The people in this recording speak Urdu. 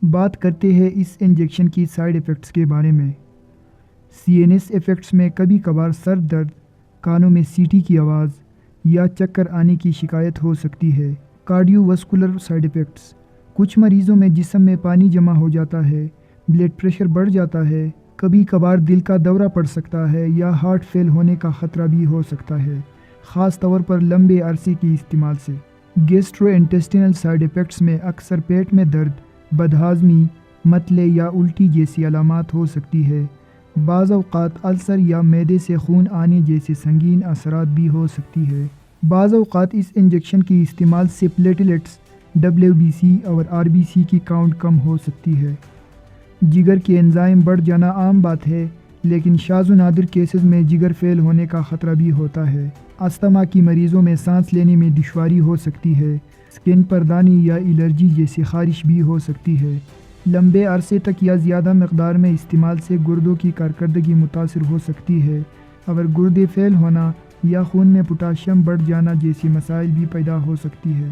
بات کرتے ہیں اس انجیکشن کی سائیڈ ایفیکٹس کے بارے میں۔ سی این ایس ایفیکٹس میں کبھی کبھار سر درد، کانوں میں سیٹی کی آواز یا چکر آنے کی شکایت ہو سکتی ہے۔ کارڈیو واسکولر سائیڈ ایفیکٹس: کچھ مریضوں میں جسم میں پانی جمع ہو جاتا ہے، بلڈ پریشر بڑھ جاتا ہے، کبھی کبھار دل کا دورہ پڑ سکتا ہے یا ہارٹ فیل ہونے کا خطرہ بھی ہو سکتا ہے، خاص طور پر لمبے عرصے کے استعمال سے۔ گیسٹرو انٹسٹینل سائیڈ ایفیکٹس میں اکثر پیٹ میں درد، بدہضمی، متلے یا الٹی جیسی علامات ہو سکتی ہے۔ بعض اوقات السر یا معدے سے خون آنے جیسے سنگین اثرات بھی ہو سکتی ہے۔ بعض اوقات اس انجیکشن کی استعمال سے پلیٹلیٹس، WBC اور RBC کی کاؤنٹ کم ہو سکتی ہے۔ جگر کے انزائم بڑھ جانا عام بات ہے، لیکن شاذ و نادر کیسز میں جگر فیل ہونے کا خطرہ بھی ہوتا ہے۔ استھما کی مریضوں میں سانس لینے میں دشواری ہو سکتی ہے، اسکن پر دانے یا الرجی جیسی خارش بھی ہو سکتی ہے۔ لمبے عرصے تک یا زیادہ مقدار میں استعمال سے گردوں کی کارکردگی متاثر ہو سکتی ہے، اور گردے فیل ہونا یا خون میں پوٹاشیم بڑھ جانا جیسی مسائل بھی پیدا ہو سکتی ہے۔